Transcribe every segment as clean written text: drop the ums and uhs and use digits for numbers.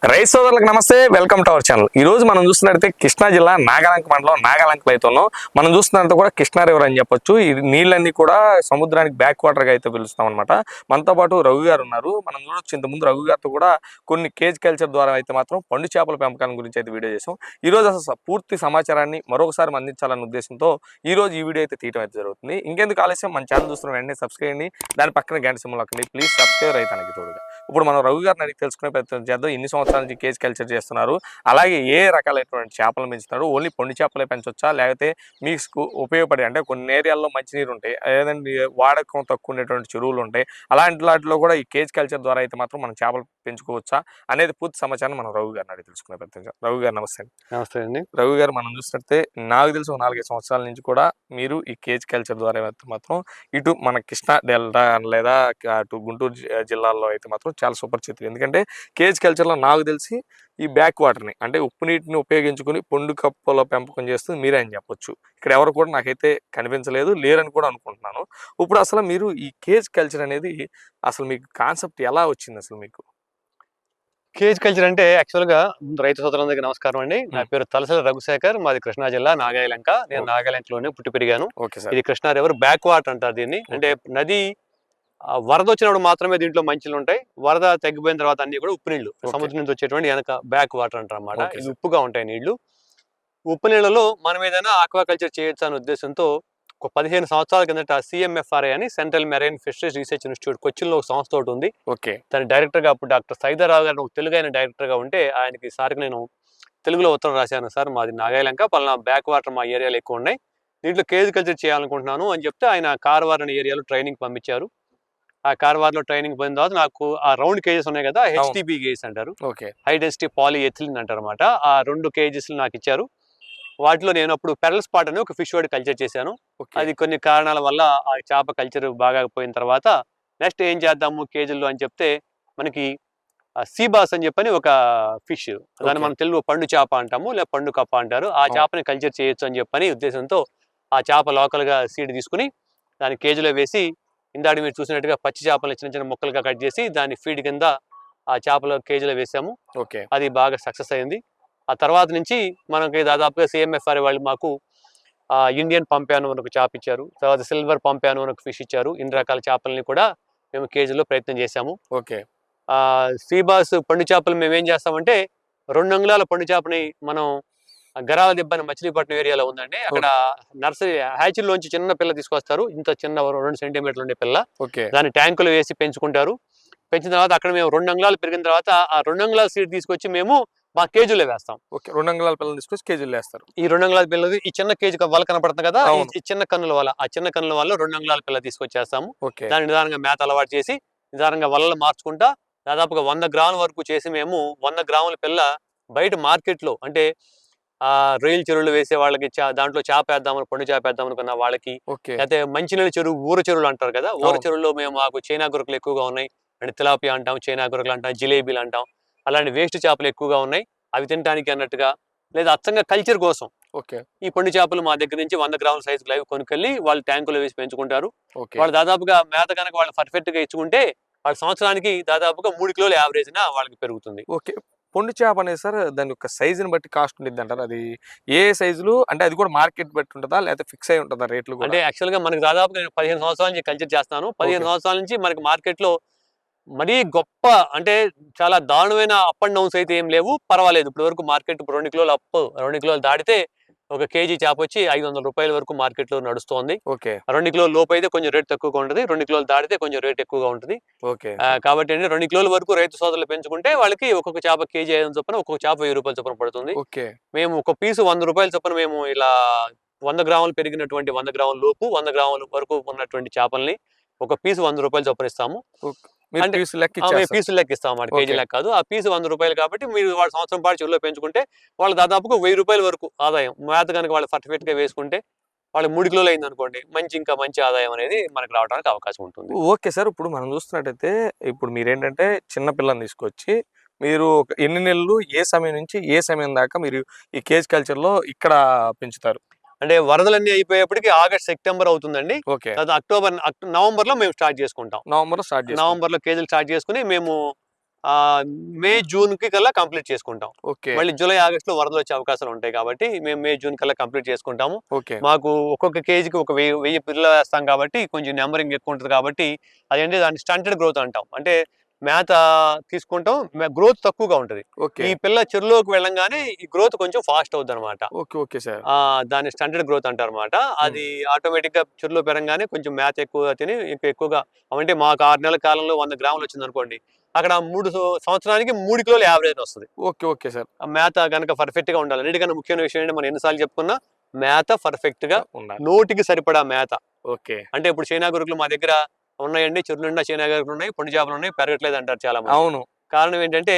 Rice సోదరులకు నమస్తే, welcome to our channel. ఈ రోజు మనం చూస్తున్నట్లయితే కృష్ణా జిల్లా నాగాలంక మండలం నాగాలంకలో అయితే ఉన్నాం. మనం చూస్తున్నట్టు కూడా కృష్ణా రివర్ అని చెప్పొచ్చు. ఈ నీళ్ళన్నీ కూడా సముద్రానికి బ్యాక్ వాటర్ గా అయితే పిలుస్తాం అనమాట. మనతో పాటు రఘు గారు ఉన్నారు. మనం చూడొచ్చు ఇంతకుముందు రఘు గారితో కూడా కొన్ని కేజ్ కల్చర్ ద్వారా అయితే మాత్రం పండు చేపల పెంపకాల గురించి అయితే వీడియో చేసాం. ఈ రోజు అసలు పూర్తి సమాచారాన్ని మరొకసారి అందించాలనే ఉద్దేశంతో ఈ రోజు ఈ వీడియో అయితే తీయడం అయితే జరుగుతుంది. ఇంకెందుకు ఆలస్యం, మన ఛానల్ చూస్తున్న వెంటనే సబ్స్క్రైబ్ చేయండి. దాని పక్కన గంట సింబల్ నొక్కండి. ప్లీజ్ సబ్స్క్రైబ్ రైతానికి తోడుగా. ఇప్పుడు మనం రఘు గారిని అడిగి తెలుసుకునే ప్రయత్నం చేద్దాం. ఇన్ని సంవత్సరాల నుంచి కేజ్ కల్చర్ చేస్తున్నారు, అలాగే ఏ రకాలైనటువంటి చేపలు పెంచుతున్నారు, ఓన్లీ పొండి చేపలే పెంచొచ్చా లేకపోతే మీకు ఉపయోగపడే అంటే కొన్ని ఏరియాల్లో మంచినీరు ఉంటాయి, లేదంటే వాడకం తక్కువ ఉండేటువంటి చెరువులు ఉంటాయి, అలాంటి వాటిలో కూడా ఈ కేజ్ కల్చర్ ద్వారా అయితే మాత్రం మనం చేపలు పెంచుకోవచ్చా అనేది పూర్తి సమాచారం మనం రఘు గారిని అడిగి తెలుసుకునే ప్రయత్నం చేద్దాం. రఘు గారు నమస్తే. నమస్తే అండి. రఘు గారు, మనం చూసినట్టే నాకు తెలిసి 4-5 సంవత్సరాల నుంచి కూడా మీరు ఈ కేజ్ కల్చర్ ద్వారా అయితే మాత్రం ఇటు మన కృష్ణా డెల్టా లేదా అటు గుంటూరు జిల్లాల్లో అయితే మాత్రం చాలా సుపరిచితులు. ఎందుకంటే కేజ్ కల్చర్లో నాకు తెలిసి ఈ బ్యాక్ వాటర్ని అంటే ఉప్పు నీటిని ఉపయోగించుకుని పొండు కప్పల పెంపకం చేస్తుంది మీరే అని చెప్పొచ్చు. ఇక్కడ ఎవరు కూడా నాకైతే కనిపించలేదు, లేరని కూడా అనుకుంటున్నాను. ఇప్పుడు అసలు మీరు ఈ కేజ్ కల్చర్ అనేది అసలు మీకు కాన్సెప్ట్ ఎలా వచ్చింది అసలు మీకు? కేజ్ కల్చర్ అంటే యాక్చువల్గా రైతు సోదరులందరికీ నమస్కారం అండి. నా పేరు తలసల రఘుశేఖర్, మాది కృష్ణా జిల్లా నాగాలంక. నేను నాగాలంకలోనే పుట్టి పెరిగాను. ఇది కృష్ణా రివర్ బ్యాక్ వాటర్ అంటారు దీన్ని. అంటే నది వరద వచ్చినప్పుడు మాత్రమే దీంట్లో మంచిలు ఉంటాయి. వరద తగ్గిపోయిన తర్వాత అన్ని కూడా ఉప్పు నీళ్లు, సముద్రం నుంచి వచ్చేటువంటి వెనక బ్యాక్ వాటర్ అంటారు అన్నమాట. ఇవి ఉప్పుగా ఉంటాయి నీళ్లు. ఉప్పు నీళ్లలో మనం ఏదైనా ఆక్వాకల్చర్ చేయొచ్చు అనే ఉద్దేశంతో ఒక 15 సంవత్సరాల కిందట CMFRI అని central marine fisheries research institute కొచ్చిన్లో ఒక సంస్థ ఒకటి ఉంది. దాని డైరెక్టర్ గా అప్పుడు డాక్టర్ సైదారావు గారు తెలుగు అయిన డైరెక్టర్ గా ఉంటే ఆయనకి సార్కి నేను తెలుగులో ఉత్తరం రాశాను. సార్, మాది నాగాలంక, పలానా బ్యాక్ వాటర్ మా ఏరియాలో ఎక్కువ ఉన్నాయి, దీంట్లో కేజ్ కల్చర్ చేయాలనుకుంటున్నాను అని చెప్తే ఆయన కార్వార్ అనే ఏరియాలో ట్రైనింగ్ పంపించారు. ఆ కార్వార్లో ట్రైనింగ్ పోయిన తర్వాత నాకు ఆ రౌండ్ కేజెస్ ఉన్నాయి కదా, HTP కేజెస్ అంటారు, హై డెన్సిటీ పాలిఎథిలిన్ అంటారు అనమాట. ఆ 2 కేజెస్ నాకు ఇచ్చారు. వాటిలో నేను అప్పుడు పెరల్ స్పాట్ అని ఒక ఫిష్ వర్డ్ కల్చర్ చేశాను. అది కొన్ని కారణాల వల్ల ఆ చేప కల్చర్ బాగా పోయిన తర్వాత నెక్స్ట్ ఏం చేద్దాము కేజీల్లో అని చెప్తే మనకి సీబాస్ అని చెప్పని ఒక ఫిష్, దాన్ని మనం తెలుగు పండు చేప అంటాము, లేదా పండు కప్ప అంటారు. ఆ చేపని కల్చర్ చేయొచ్చు అని చెప్పని ఉద్దేశంతో ఆ చేప లోకల్గా సీడ్ తీసుకుని దాన్ని కేజీలో వేసి, ఇందాక మీరు చూసినట్టుగా పచ్చి చేపలను చిన్న చిన్న ముక్కలుగా కట్ చేసి దాన్ని ఫీడ్ కింద ఆ చేపలో కేజీలో వేసాము. అది బాగా సక్సెస్ అయింది. ఆ తర్వాత నుంచి మనకి దాదాపుగా CMFRI వాళ్ళు మాకు ఇండియన్ పంపాను అని ఒక చేప ఇచ్చారు, తర్వాత సిల్వర్ పంపాను అని ఒక ఫిష్ ఇచ్చారు. ఇన్ని రకాల చేపలని కూడా మేము కేజీలో ప్రయత్నం చేశాము. సీబాస్ పండు చేపలు మేము ఏం చేస్తామంటే 2 అంగుళాల పండు చేపని మనం గరాల దిబ్బని మచిలీపట్నం ఏరియాలో ఉందండి. అక్కడ నర్సరీ హ్యాచరీలోంచి చిన్న పిల్ల తీసుకొస్తారు, ఇంత చిన్న 2 సెంటీమీటర్లు ఉండే పిల్ల. దాన్ని ట్యాంకులో వేసి పెంచుకుంటారు. పెంచిన తర్వాత అక్కడ మేము 2 అంగుళాలు పెరిగిన తర్వాత ఆ 2 అంగుళాల సీడ్ తీసుకొచ్చి మేము మా కేజీలో వేస్తాం. 2 అంగుళాల పిల్లలు తీసుకొచ్చి కేజీలు వేస్తారు. ఈ 2 అంగుళాల పిల్లలు ఈ చిన్న కేజీ వల కనపడుతుంది కదా, ఈ చిన్న కన్నుల వల, ఆ చిన్న కన్నుల వల్ల 2 అంగుళాల పిల్ల తీసుకొచ్చేస్తాము. దాన్ని నిదానంగా మేత అలవాటు చేసి నిదానంగా వలలు మార్చుకుంటా దాదాపుగా 100 గ్రాముల వరకు చేసి మేము 100 గ్రాముల పిల్ల బయట మార్కెట్లో అంటే రొయ్యల చెరువులు వేసే వాళ్ళకి దాంట్లో చేప వేద్దామని, పండు చేప వేద్దాం అనుకున్న వాళ్ళకి, అయితే మంచినీళ్ళ చెరువు, ఊర చెరువులు అంటారు కదా, ఊర చెరువుల్లో మేము మాకు చైనా గురకలు ఎక్కువగా ఉన్నాయి అంటే తిలాపియా అంటాం, చైనా గురకలు అంటాం, జిలేబీలు అంటాం, అలాంటి వేస్ట్ చేపలు ఎక్కువగా ఉన్నాయి, అవి తినడానికి అన్నట్టుగా లేదా అచ్చంగా కల్చర్ కోసం ఈ పండు చేపలు మా దగ్గర నుంచి 100 గ్రాముల సైజు అవి కొనుకెళ్ళి వాళ్ళు ట్యాంకులో వేసి పెంచుకుంటారు. వాళ్ళు దాదాపుగా మేత కనుక వాళ్ళు పర్ఫెక్ట్ గా ఇచ్చుకుంటే వాళ్ళ సంవత్సరానికి దాదాపుగా 3 కిలోల యావరేజ్ వాళ్ళకి పెరుగుతుంది. పొండు చేప అనేది సార్ దాని యొక్క సైజుని బట్టి కాస్ట్ ఉంటుంది అంటారు, అది ఏ సైజులు అంటే అది కూడా మార్కెట్ బట్టి ఉంటుందా లేకపోతే ఫిక్స్ అయి ఉంటుందా రేట్లు? అంటే యాక్చువల్ గా మనకి దాదాపుగా 15 సంవత్సరాల నుంచి కల్చర్ చేస్తాను. 15 సంవత్సరాల నుంచి మనకి మార్కెట్ లో మరీ గొప్ప అంటే చాలా దారుణమైన అప్ అండ్ డౌన్స్ అయితే ఏం లేవు, పర్వాలేదు. ఇప్పుడు వరకు మార్కెట్ 2 కిలోలు అప్, 2 కిలోలు దాటితే ఒక కేజీ చేప వచ్చి 500 రూపాయల వరకు మార్కెట్ లో నడుస్తోంది. 2 కిలోల లోపు అయితే కొంచెం రేట్ తక్కువగా ఉంటుంది, 2 కిలోలు దాటితే కొంచెం రేట్ ఎక్కువగా ఉంటుంది. కాబట్టి 2 కిలోల వరకు రైతు సోదరులు పెంచుకుంటే వాళ్ళకి ఒక్కొక్క చేప కేజీ 500 చొప్పున, ఒక్కొక్క చేప 1000 రూపాయల చొప్పున పడుతుంది. మేము ఒక పీసు 100 రూపాయల చొప్పున మేము ఇలా 100 గ్రాములు పెరిగినటువంటి 100 గ్రాముల లోపు 100 గ్రాముల వరకు ఉన్నటువంటి చేపల్ని ఒక పీసు 100 రూపాయల చొప్పున ఇస్తాము. అంటే పీసులు లెక్క ఇస్తాం అన్నమాట, కేజీ లెక్క కాదు. ఆ పీసు 100 రూపాయలు కాబట్టి మీరు వాళ్ళ సంవత్సరం పాటు చెరువులో పెంచుకుంటే వాళ్ళు దాదాపుగా 1000 రూపాయల వరకు ఆదాయం. మేత కనుక వాళ్ళు పర్ఫెక్ట్ గా వేసుకుంటే వాళ్ళకి 3 కిలోలు అయింది అనుకోండి, ఇంకా మంచి ఆదాయం అనేది మనకు రావడానికి అవకాశం ఉంటుంది. ఓకే సార్, ఇప్పుడు మనం చూస్తున్నట్టయితే ఇప్పుడు మీరేంటంటే చిన్న పిల్లని తీసుకొచ్చి మీరు ఎన్ని నెలలు ఏ సమయం నుంచి ఏ సమయం దాకా మీరు ఈ కేజ్ కల్చర్ లో ఇక్కడ పెంచుతారు? అంటే వరదలన్నీ అయిపోయేప్పటికి ఆగస్ట్ సెప్టెంబర్ అవుతుందండి. అక్టోబర్ నవంబర్ లో మేము స్టార్ట్ చేసుకుంటాం. నవంబర్ లో కేజీలు స్టార్ట్ చేసుకుని మేము మే జూన్ కి కల్లా కంప్లీట్ చేసుకుంటాం. ఓకే. మళ్ళీ జూలై ఆగస్ట్ లో వరదలు వచ్చే అవకాశాలు ఉంటాయి కాబట్టి మేము మే జూన్ కల్లా కంప్లీట్ చేసుకుంటాము. ఓకే. మాకు ఒక్కొక్క కేజీకి ఒక 1000 పిల్లలు వేస్తాం కాబట్టి కొంచెం నెంబరింగ్ ఎక్కువ ఉంటుంది కాబట్టి అదేంటి దాన్ని స్టంటెడ్ గ్రోత్ అంటాం. అంటే మేత తీసుకుంటాం, గ్రోత్ తక్కువగా ఉంటుంది. ఓకే. ఈ పిల్ల చెరువులోకి వెళ్ళంగానే ఈ గ్రోత్ కొంచెం ఫాస్ట్ అవుతుంది అనమాట. ఓకే. Okay sir. దాన్ని స్టంటెడ్ గ్రోత్ అంటారు అనమాట. అది ఆటోమేటిక్ గా చెరువులో పెరగగానే కొంచెం మేత ఎక్కువగా తిని ఎక్కువగా, అంటే మాకు 6 నెలల కాలంలో 100 గ్రాములు వచ్చింది అనుకోండి, అక్కడ 3 సంవత్సరానికి 3 కిలోలు యావరేజ్ వస్తుంది. ఓకే. Okay sir. ఆ మేత కనుక పర్ఫెక్ట్ గా ఉండాలి. అన్నిటికన్నా ముఖ్యమైన విషయం ఏంటంటే మనం ఎన్నిసార్లు చెప్పుకున్నా మేత పర్ఫెక్ట్ గా ఉండాలి. నోటికి సరిపడా మేత. ఓకే. అంటే ఇప్పుడు చైనా గురుకులు మా దగ్గర ఉన్నాయండి, చెరువు నిండా చైనా గురుకులు ఉన్నాయి, పండు చేపలు ఉన్నాయి, పెరగట్లేదు అంటారు చాలా మంది. అవును. కారణం ఏంటంటే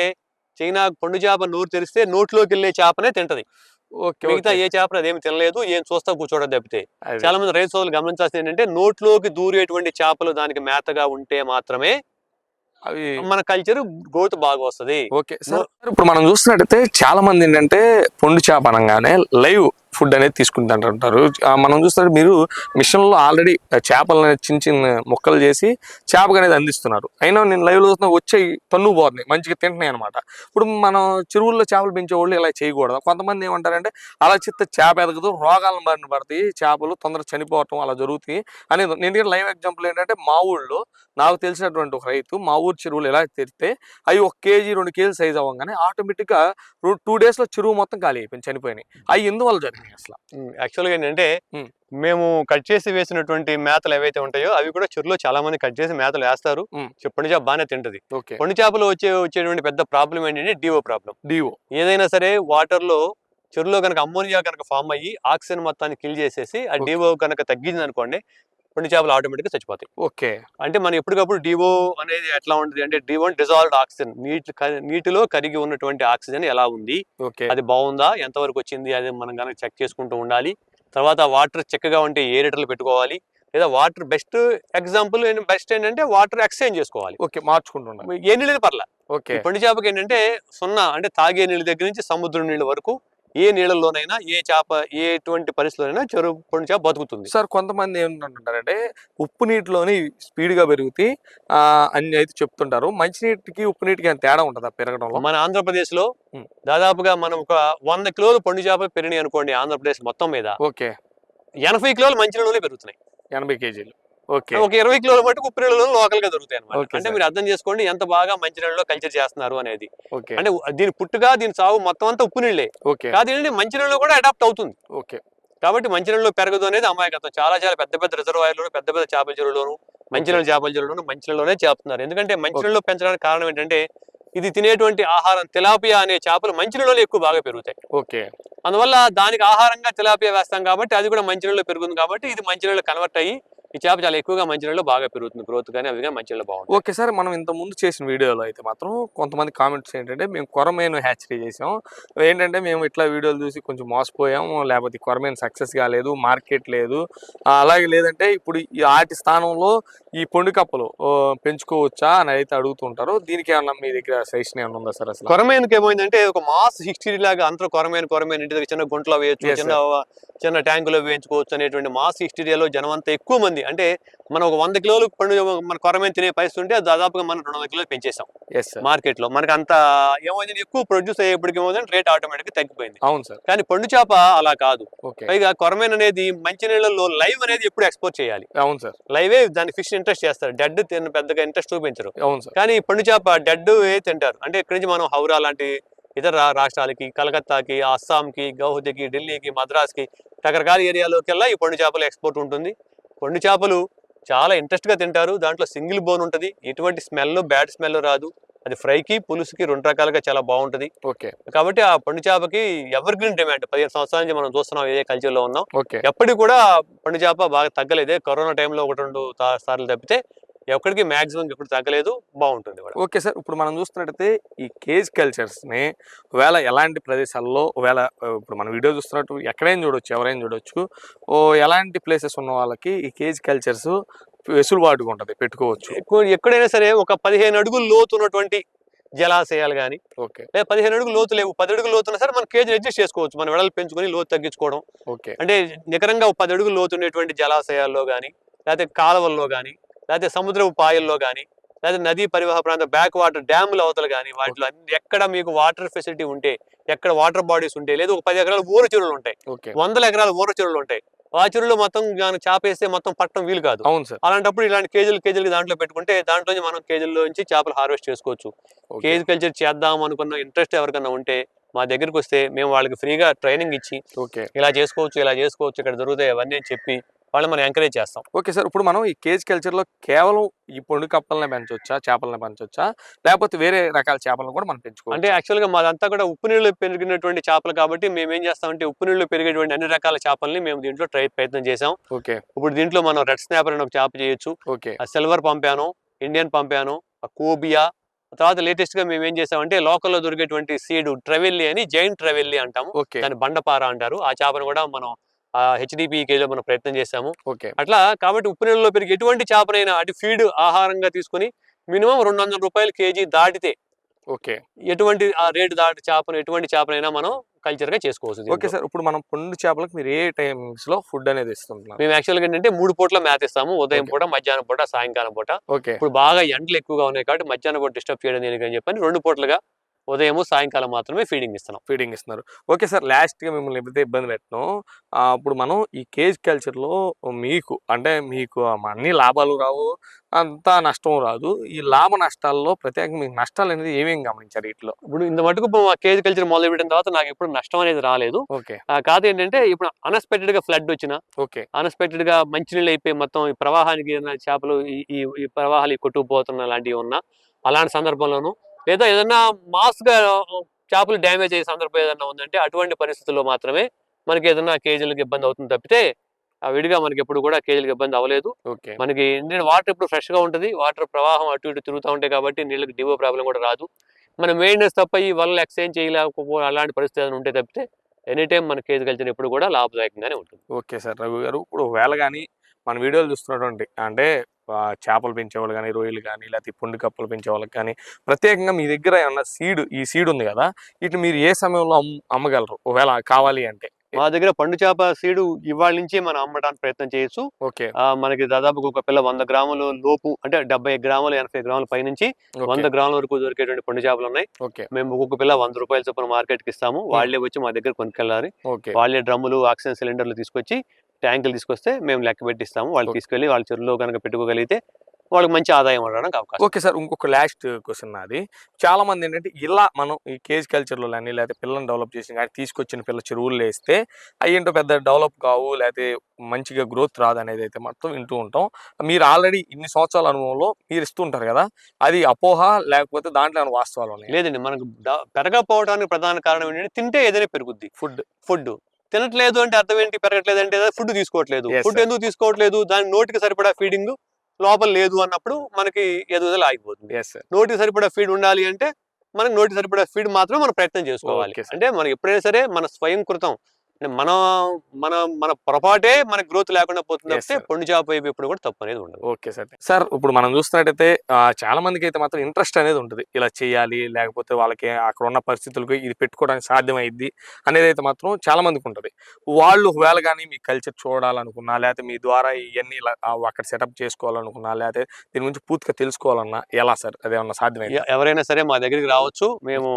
చైనా పండు చేప నోరు తెరిస్తే నోట్లోకి వెళ్ళే చేపనే తింటది. ఓకే. మిగతా ఓకే. ఏ చేపను అదేమి తినలేదు, ఏం చూస్తా కూర్చోవడం తప్పితే. అదే. చాలా మంది రైతు సోదరులు గమనించాల్సింది ఏంటంటే నోట్లోకి దూరేటువంటి చేపలు దానికి మేతగా ఉంటే మాత్రమే అవి మన కల్చర్ గ్రోత్ బాగా వస్తుంది. Okay sir. ఇప్పుడు మనం చూస్తున్నట్టయితే చాలా మంది ఏంటంటే పొండు చేప అనగానే లైవ్ ఫుడ్ అనేది తీసుకుంటుంటారు. మనం చూస్తున్నట్టు మీరు మిషన్లో ఆల్రెడీ చేపలను చిన్న చిన్న ముక్కలు చేసి చేపకు అనేది అందిస్తున్నారు. అయినా నేను లైవ్లో చూస్తున్నా వచ్చే తన్ను పోతున్నాయి, మంచిగా తింటున్నాయి అనమాట. ఇప్పుడు మనం చెరువుల్లో చేపలు పెంచే వాళ్ళు ఇలా చేయకూడదు. కొంతమంది ఏమంటారంటే అలా చిత్త చేప ఎదగదు, రోగాలను బారిన పడతాయి, చేపలు తొందరగా చనిపోవటం అలా జరుగుతాయి అనేది. నేను లైవ్ ఎగ్జాంపుల్ ఏంటంటే మా ఊళ్ళో నాకు తెలిసినటువంటి ఒక రైతు మా ఊరు చెరువులు ఎలా తెరితే అవి 1 కేజీ 2 కేజీలు సైజ్ అవ్వగానే ఆటోమేటిక్గా 2 days లో చెరువు మొత్తం ఖాళీ అయిపోయింది, చనిపోయినాయి. అవి ఎందువల్ల జరిగినాయి అసలు? యాక్చువల్గా ఏంటంటే మేము కట్ చేసి వేసినటువంటి మేతలు ఏవైతే ఉంటాయో అవి కూడా చెరువులో చాలా మంది కట్ చేసి మేతలు వేస్తారు. పండు చేప బాగానే తింటది. పండు చేపలో వచ్చేటువంటి పెద్ద ప్రాబ్లం ఏంటంటే డిఓ ప్రాబ్లం. ఏదైనా సరే వాటర్ లో చెరువులో కనుక అమ్మోనియా కనుక ఫామ్ అయ్యి ఆక్సిజన్ మొత్తాన్ని కిల్ చేసేసి ఆ డిఓ కనుక తగ్గింది అనుకోండి, పండు చేపలు ఆటోమేటిక్ గా చచ్చిపోతాయి. ఓకే. అంటే మనం ఎప్పటికప్పుడు డిఓ అనేది ఎట్లా ఉంటుంది అంటే డిఓ డిజాల్వ్డ్ ఆక్సిజన్, నీటిలో కరిగి ఉన్నటువంటి ఆక్సిజన్ ఎలా ఉంది, అది బాగుందా, ఎంతవరకు వచ్చింది, అది మనం కనుక చెక్ చేసుకుంటూ ఉండాలి. తర్వాత వాటర్ చక్కగా ఉంటే ఏరేటర్లు పెట్టుకోవాలి, లేదా వాటర్ బెస్ట్ ఎగ్జాంపుల్ బెస్ట్ ఏంటంటే వాటర్ ఎక్స్చేంజ్ చేసుకోవాలి. ఓకే, మార్చుకుంటున్నాం. ఏ నీళ్ళు పర్లా. పండు చేపకి ఏంటంటే సున్నా అంటే తాగే నీళ్ళ దగ్గర నుంచి సముద్రం నీళ్ళ వరకు ఏ నీళ్ళలోనైనా ఏ చేప ఎటువంటి పరిస్థితులైనా చెరువు పండు చేప బతుకుతుంది. సార్ కొంతమంది ఏమంటుంటారంటే ఉప్పు నీటిలోని స్పీడ్ గా పెరుగుతాయి అని అయితే చెప్తుంటారు. మంచినీటికి ఉప్పు నీటికి తేడా ఉంటుందా పెరగడంలో? మన ఆంధ్రప్రదేశ్ లో దాదాపుగా మనం ఒక 100 కిలోలు పండు చేప పెరిగినాయి అనుకోండి ఆంధ్రప్రదేశ్ మొత్తం మీద. ఓకే. 80 కిలోలు మంచినీళ్ళలోనే పెరుగుతున్నాయి. 80 కేజీలు. ఓకే. ఒక 20 కిలోల మటుకు ఉప్పు నీళ్ళలో లోకల్ గా దొరుకుతాయి అన్నమాట. అంటే మీరు అర్థం చేసుకోండి ఎంత బాగా మంచినీళ్ళలో కల్చర్ చేస్తున్నారు అనేది. అంటే దీని పుట్టుగా దీని సాగు మొత్తం అంతా ఉప్పు నీళ్ళే. కాదు మంచినీళ్ళు కూడా అడాప్ట్ అవుతుంది. ఓకే. కాబట్టి మంచినీళ్ళు పెరగదు అనేది అమాయకత్వం. చాలా చాలా పెద్ద పెద్ద రిజర్వాయర్లోను, పెద్ద పెద్ద చేపల చెరువులోను, మంచినీళ్ళ చేపల చెరువులోను మంచినీళ్ళలోనే చేస్తున్నారు. ఎందుకంటే మంచినీళ్ళు పెంచడానికి కారణం ఏంటంటే ఇది తినేటువంటి ఆహారం తిలాపియా అనే చేపలు మంచినీళ్ళలో ఎక్కువ బాగా పెరుగుతాయి. ఓకే. అందువల్ల దానికి ఆహారంగా తిలాపియా వేస్తాం కాబట్టి అది కూడా మంచినీళ్ళు పెరుగుతుంది కాబట్టి ఇది మంచినీళ్ళు కన్వర్ట్ అయ్యి ఈ చేప చాలా ఎక్కువగా మంచినీళ్ళు బాగా పెరుగుతుంది, గ్రోత్ కానీ అవి కానీ మంచినీళ్ళు బాగుంటుంది. ఓకే సార్, మనం ఇంత ముందు చేసిన వీడియోలో అయితే మాత్రం కొంతమంది కామెంట్స్ ఏంటంటే మేము కొరమేను హ్యాచరీ చేసాం, ఏంటంటే మేము ఇట్లా వీడియోలు చూసి కొంచెం మోసపోయాము, లేకపోతే కొరమేను సక్సెస్ కాలేదు, మార్కెట్ లేదు, అలాగే లేదంటే ఇప్పుడు ఈ ఆటి స్థానంలో ఈ పొండు కప్పలు పెంచుకోవచ్చా అని అయితే అడుగుతుంటారు. దీనికి ఏమన్నా మీ దగ్గర సజెషన్ ఏమన్నా ఉందా సార్? అసలు కొరమేనుకి ఏమైందంటే ఒక మాస్ హిస్టరీ లాగా అందరూ కొరమేను ఇంటి దగ్గర చిన్న గుంటలో వేయచ్చు, చిన్న ట్యాంకులో వేయించుకోవచ్చు అనేటువంటి మాస్ హిస్టరీలో జనం అంతా ఎక్కువ మంది. అంటే మనం ఒక 100 కిలోలు పండు మన కొరమేను తినే పరిస్థితి ఉంటే దాదాపుగా మనం 200 కిలోలు పెంచేసాం మార్కెట్ లో. మనకి అంత ఏమైంది ఎక్కువ ప్రొడ్యూస్ అయ్యేప్పటికి ఏమైందంటే రేట్ ఆటోమేటిక్ గా తగ్గిపోయింది. అవును సార్. కానీ పండు చేప అలా కాదు. పైగా కొరమేను అనేది మంచి నీళ్ళలో లైవ్ అనేది ఎప్పుడు ఎక్స్పోర్ట్ చేయాలి. అవును సార్. లైవే దాని ఫిష్ ఇంట్రెస్ట్ చేస్తారు, డెడ్ పెద్దగా ఇంట్రెస్ట్ చూపించరు. అవును సార్. కానీ పండు చేప డెడ్ తింటారు. అంటే ఇక్కడి నుంచి మనం హౌరా లాంటి ఇతర రాష్ట్రాలకి, కలకత్తాకి, అస్సాంకి, గౌహతికి, ఢిల్లీకి, మద్రాస్కి రకరకాల ఏరియాలోకి వెళ్ళా ఈ పండు చేపలు ఎక్స్పోర్ట్ ఉంటుంది. పండు చేపలు చాలా ఇంట్రెస్ట్ గా తింటారు. దాంట్లో సింగిల్ బోన్ ఉంటుంది, ఎటువంటి స్మెల్ బ్యాడ్ స్మెల్ రాదు. అది ఫ్రైకి పులుసుకి 2 రకాలుగా చాలా బాగుంటది. కాబట్టి ఆ పండు చేపకి ఎవర్ గ్రీన్ డిమాండ్. 15 సంవత్సరాల నుంచి మనం చూస్తున్నాం, ఏ కల్చర్ లో ఉన్నాం, ఎప్పటికి కూడా పండు చేప బాగా తగ్గలేదే. కరోనా టైంలో 1-2 సార్లు తప్పితే ఎక్కడికి మాక్సిమం ఎప్పుడు తగ్గలేదు, బాగుంటుంది. ఓకే సార్, ఇప్పుడు మనం చూస్తున్నట్టయితే ఈ కేజ్ కల్చర్స్ ని ఒకవేళ ఎలాంటి ప్రదేశాల్లో, ఒకవేళ ఇప్పుడు మనం వీడియో చూస్తున్నట్టు ఎక్కడైనా చూడొచ్చు, ఎవరైనా చూడొచ్చు, ఎలాంటి ప్లేసెస్ ఉన్న వాళ్ళకి ఈ కేజ్ కల్చర్స్ వెసులుబాటుగా ఉంటుంది, పెట్టుకోవచ్చు? ఎక్కడైనా సరే ఒక 15 అడుగులు లోతు ఉన్నటువంటి జలాశయాలు కానీ, లేదా 15 అడుగులు లోతు లేవు, 10 అడుగులు లోతున్నా సరే మన కేజీ అడ్జస్ట్ చేసుకోవచ్చు. మన వెడలు పెంచుకొని లోతు తగ్గించుకోవడం. అంటే నికరంగా 10 అడుగులు లోతు ఉండేటువంటి జలాశయాల్లో కానీ, లేకపోతే కాలువల్లో కానీ, లేకపోతే సముద్రపు పాయల్లో కానీ లేదా నదీ పరివాహ ప్రాంతం బ్యాక్ వాటర్ డ్యాముల అవతల కానీ వాటిలో ఎక్కడ మీకు వాటర్ ఫెసిలిటీ ఉంటే, ఎక్కడ వాటర్ బాడీస్ ఉంటే, లేదు ఒక 10 ఎకరాల ఊర చెరువులు ఉంటాయి, 100 ఎకరాల ఊర చెరువులు ఉంటాయి, ఆ చెరువులో మొత్తం చేపేస్తే మొత్తం పట్టడం వీలు కాదు. అవును సార్. అలాంటప్పుడు ఇలాంటి కేజీలు దాంట్లో పెట్టుకుంటే దాంట్లో మనం కేజీల్లోంచి చేపలు హార్వెస్ట్ చేసుకోవచ్చు. కేజీ కల్చర్ చేద్దాం అనుకున్న ఇంట్రెస్ట్ ఎవరికన్నా ఉంటే మా దగ్గరికి వస్తే మేము వాళ్ళకి ఫ్రీగా ట్రైనింగ్ ఇచ్చి ఇలా చేసుకోవచ్చు ఇక్కడ జరుగుతాయి అవన్నీ చెప్పి వాళ్ళని మనం ఎంకరేజ్ చేస్తాం. Okay sir. ఇప్పుడు మనం ఈ కేజ్ కల్చర్లో కేవలం ఈ పొండు కప్పలనే పెంచొచ్చా, చేపలనే పెంచొచ్చా, లేకపోతే వేరే రకాల చేపలను కూడా మనం పెంచుకోవచ్చు? అంటే యాక్చువల్గా మాదంతా కూడా ఉప్పు నీళ్ళు పెరిగినటువంటి చేపలు కాబట్టి మేము ఏం చేస్తామంటే ఉప్పు నీళ్ళు పెరిగేటువంటి అన్ని రకాల చేపల్ని మేము దీంట్లో ప్రయత్నం చేసాం. ఓకే. ఇప్పుడు దీంట్లో మనం రెడ్ స్నాపర్ అని ఒక చేప చేయొచ్చు. ఓకే. సిల్వర్ పంపాను, ఇండియన్ పంపాను, కోబియా. తర్వాత లేటెస్ట్ గా మేము ఏం చేసామంటే లోకల్లో దొరికేటువంటి సీడ్ ట్రవెల్లీ అని, జైంట్ ట్రవెల్లీ అంటాము, దాన్ని బండపార అంటారు. ఆ చేపను కూడా మనం హెచ్డిపి కేజీలో మనం ప్రయత్నం చేసాము. అట్లా కాబట్టి ఉప్పు నీళ్ళలో పెరిగి ఎటువంటి చేపనైనా అటు ఫీడ్ ఆహారంగా తీసుకుని మినిమం 200 రూపాయలు కేజీ దాటితే ఎటువంటి ఆ రేటు ఎటువంటి చేపనైనా మనం కల్చర్ గా చేసుకోవచ్చు. Okay sir. ఇప్పుడు మనం పొండు చేపలకు మీరు ఏ టైమ్స్ లో ఫుడ్ అనేది ఇస్తున్నాం? మేము యాక్చువల్గా ఏంటంటే 3 పూట్ల మేత ఇస్తాము, ఉదయం పూట, మధ్యాహ్నం పూట, సాయంకాలం పూట. ఇప్పుడు బాగా ఎండలు ఎక్కువగా ఉన్నాయి కాబట్టి మధ్యాహ్నం పూట డిస్టర్బ్ చేయడం దేనికని చెప్పని 2 పూటలుగా ఉదయం సాయంకాలం మాత్రమే ఫీడింగ్ ఇస్తున్నారు. Okay sir. లాస్ట్ గా మిమ్మల్ని ఎప్పుడైతే ఇబ్బంది పెట్టినాం, ఇప్పుడు మనం ఈ కేజ్ కల్చర్ లో మీకు అన్ని లాభాలు రావు, అంతా నష్టం రాదు. ఈ లాభ నష్టాల్లో ప్రత్యేకంగా మీకు నష్టాలు అనేది ఏమేమి గమనించారు వీటిలో? ఇప్పుడు ఇంత మటుకు కేజ్ కల్చర్ మొదలు పెట్టిన తర్వాత నాకు ఎప్పుడు నష్టం అనేది రాలేదు. కాదు ఏంటంటే ఇప్పుడు అన్ఎక్స్పెక్టెడ్ గా ఫ్లడ్ వచ్చినా, అన్ఎక్స్పెక్టెడ్ గా మంచినీళ్ళు అయిపోయి మొత్తం ఈ ప్రవాహానికి చేపలు ఈ ప్రవాహాలు కొట్టుకుపోతున్న లాంటివి ఉన్నా, అలాంటి సందర్భంలోనూ లేదా ఏదన్నా మాస్ గా చేపలు డ్యామేజ్ అయ్యే సందర్భం ఏదన్నా ఉందంటే అటువంటి పరిస్థితుల్లో మాత్రమే మనకి ఏదన్నా కేజీలకు ఇబ్బంది అవుతుంది తప్పితే విడిగా మనకి ఎప్పుడు కూడా కేజీలకు ఇబ్బంది అవ్వలేదు. మనకి వాటర్ ఇప్పుడు ఫ్రెష్ గా ఉంటుంది, వాటర్ ప్రవాహం అటు ఇటు తిరుగుతూ ఉంటాయి కాబట్టి నీళ్ళకి డివో ప్రాబ్లం కూడా రాదు. మనం మెయింటెనెన్స్ తప్ప ఈ వల్ల ఎక్స్చేంజ్ చేయలేకపోతే అలాంటి పరిస్థితి ఏదైనా ఉంటే తప్పితే ఎనీ టైం మన కేజ్ కల్చర్ ఎప్పుడు కూడా లాభదాయకంగానే ఉంటుంది. Okay sir. రఘు గారు, ఇప్పుడు వేళ కానీ మన వీడియోలు చూస్తున్నటువంటి అంటే చేపలు పెంచేవాళ్ళు కానీ, రొయ్యలు కానీ, లేకపోతే పొండు కప్పలు పెంచే వాళ్ళకి కానీ ప్రత్యేకంగా మీ దగ్గర ఏమన్నా ఈ సీడ్ ఉంది కదా, ఇటు మీరు ఏ సమయంలో అమ్మగలరు ఒకవేళ కావాలి అంటే? మా దగ్గర పండు చేప సీడు ఇవాళ నుంచి మనం అమ్మడానికి ప్రయత్నం చేయొచ్చు. మనకి దాదాపు ఒక పిల్ల 100 గ్రాముల లోపు అంటే 70 గ్రాములు 80 గ్రాముల పైనుంచి 100 గ్రాముల వరకు దొరికేటువంటి పండు చేపలు ఉన్నాయి. మేము ఒక్కొక్క పిల్ల 100 రూపాయల చొప్పున మార్కెట్ కి ఇస్తాము. వాళ్ళే వచ్చి మా దగ్గర కొనుక్కెళ్ళాలి. వాళ్ళే డ్రమ్ములు, ఆక్సిజన్ సిలిండర్లు తీసుకొచ్చి ట్యాంకులు తీసుకొస్తే మేము లెక్క పెట్టిస్తాము. వాళ్ళు తీసుకెళ్లి వాళ్ళ చెరువులో కనుక పెట్టుకోగలిగితే వాళ్ళకి మంచి ఆదాయం ఉండడానికి అవకాశం. Okay sir. ఇంకొక లాస్ట్ క్వశ్చన్ నాది. చాలా మంది ఏంటంటే ఇలా మనం ఈ కేజ్ కల్చర్లో కానీ లేకపోతే పిల్లల్ని డెవలప్ చేసి కానీ తీసుకొచ్చిన పిల్ల చెరువుల్లో వేస్తే అయ్యేంటో పెద్ద డెవలప్ కావు, లేకపోతే మంచిగా గ్రోత్ రాదు అనేది అయితే మొత్తం వింటూ ఉంటాం. మీరు ఆల్రెడీ ఇన్ని సంవత్సరాల అనుభవంలో మీరు ఇస్తూ ఉంటారు కదా, అది అపోహ లేకపోతే దాంట్లో ఏమైనా వాస్తవాలు ఉన్నాయి? లేదండి. మనకు పెరగకపోవడానికి ప్రధాన కారణం ఏంటంటే తింటే ఏదైనా పెరుగుద్ది. ఫుడ్ తినట్లేదు అంటే అర్థం ఏంటి? పెరగట్లేదు అంటే ఫుడ్ తీసుకోవట్లేదు. ఫుడ్ ఎందుకు తీసుకోవట్లేదు? దాని నోటికి సరిపడా ఫీడింగ్ లోపల లేదు అన్నప్పుడు మనకి ఎదుగుదల ఆగిపోతుంది. నోటికి సరిపడా ఫీడ్ ఉండాలి అంటే మనకి నోటికి సరిపడా ఫీడ్ మాత్రమే మనం ప్రయత్నం చేసుకోవాలి. అంటే మనకి ఎప్పుడైనా సరే మన స్వయం కృతం మన మన మన పొరపాటే మనకి గ్రోత్ లేకుండా పోతుంది అంటే పొండు చేప వైపు ఎప్పుడు కూడా తప్పు అనేది ఉండదు. Okay sir. సార్, ఇప్పుడు మనం చూస్తున్నట్టయితే చాలా మందికి అయితే మాత్రం ఇంట్రెస్ట్ అనేది ఉంటుంది, ఇలా చేయాలి లేకపోతే వాళ్ళకి అక్కడ ఉన్న పరిస్థితులకు ఇది పెట్టుకోవడానికి సాధ్యమైద్ది అనేది అయితే మాత్రం చాలా మందికి ఉంటుంది. వాళ్ళు ఒకవేళ కానీ మీ కల్చర్ చూడాలనుకున్నా, లేకపోతే మీ ద్వారా ఇవన్నీ ఇలా అక్కడ సెటప్ చేసుకోవాలనుకున్నా, లేకపోతే దీని గురించి పూర్తిగా తెలుసుకోవాలన్నా ఎలా సార్? అదేమన్నా సాధ్యమైంది? ఎవరైనా సరే మా దగ్గరికి రావచ్చు. మేము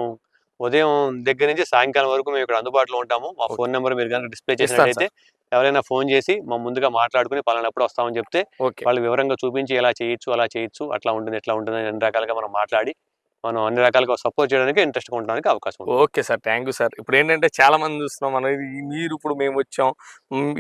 ఉదయం దగ్గర నుంచి సాయంకాలం వరకు మేము ఇక్కడ అందుబాటులో ఉంటాము. మా ఫోన్ నెంబర్ మీరు కనుక డిస్ప్లే చేసినట్లయితే ఎవరైనా ఫోన్ చేసి మా ముందుగా మాట్లాడుకుని పలానప్పుడు వస్తామని చెప్తే వాళ్ళు వివరంగా చూపించి ఎలా చేయొచ్చు, అలా చేయొచ్చు, అట్లా ఉంటుంది, ఎట్లా ఉంటుంది అని అన్ని రకాలుగా మనం మాట్లాడి మనం అన్ని రకాలుగా సపోర్ట్ చేయడానికి ఇంట్రెస్ట్గా ఉండడానికి అవకాశం ఉంది. Okay sir. Thank you sir. ఇప్పుడు ఏంటంటే చాలా మంది చూస్తున్నాం మనం, మీరు ఇప్పుడు మేము వచ్చాం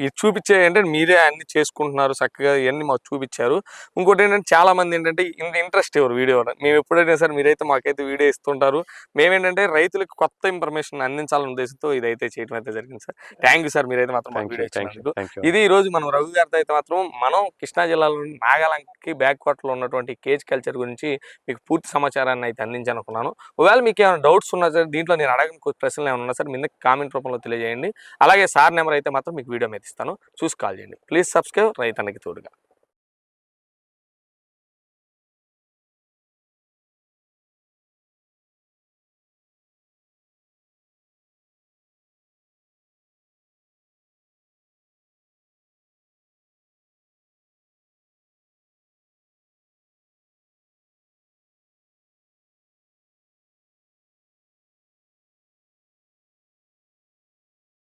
ఇది చూపించే అంటే మీరే అన్ని చేసుకుంటున్నారు చక్కగా, ఇవన్నీ మాకు చూపించారు. ఇంకోటి ఏంటంటే చాలా మంది ఏంటంటే ఇంట్రెస్ట్ ఎవరు వీడియో, మేము ఎప్పుడైనా సార్ మీరైతే మాకైతే వీడియో ఇస్తుంటారు. మేమేంటంటే రైతులకు కొత్త ఇన్ఫర్మేషన్ అందించాలనే ఉద్దేశంతో ఇదైతే చేయడం అయితే జరిగింది సార్. Thank you sir. మీరైతే మాత్రం మాకు వీడియో ఇచ్చినందుకు. ఇది ఈ రోజు మనం రఘు గారితో అయితే మాత్రం మనం కృష్ణా జిల్లాలోని నాగాలంకి బ్యాక్ వాటర్లో ఉన్నటువంటి కేజ్ కల్చర్ గురించి మీకు పూర్తి సమాచారాన్ని అయితే అందించాలనుకున్నాను. ఒకవేళ మీకు ఏమైనా డౌట్స్ ఉన్నా సార్, దీంట్లో నేను అడగని ప్రశ్నలు ఏమైనా ఉన్నా సార్ మీ కామెంట్ రూపంలో తెలియజేయండి. అలాగే సార్ నెంబర్ అయితే మాత్రం మీకు వీడియో మీద ఇస్తాను, చూసి కాల్ చేయండి. ప్లీజ్ సబ్స్క్రైబ్ రైతన్నకి తోడుగా.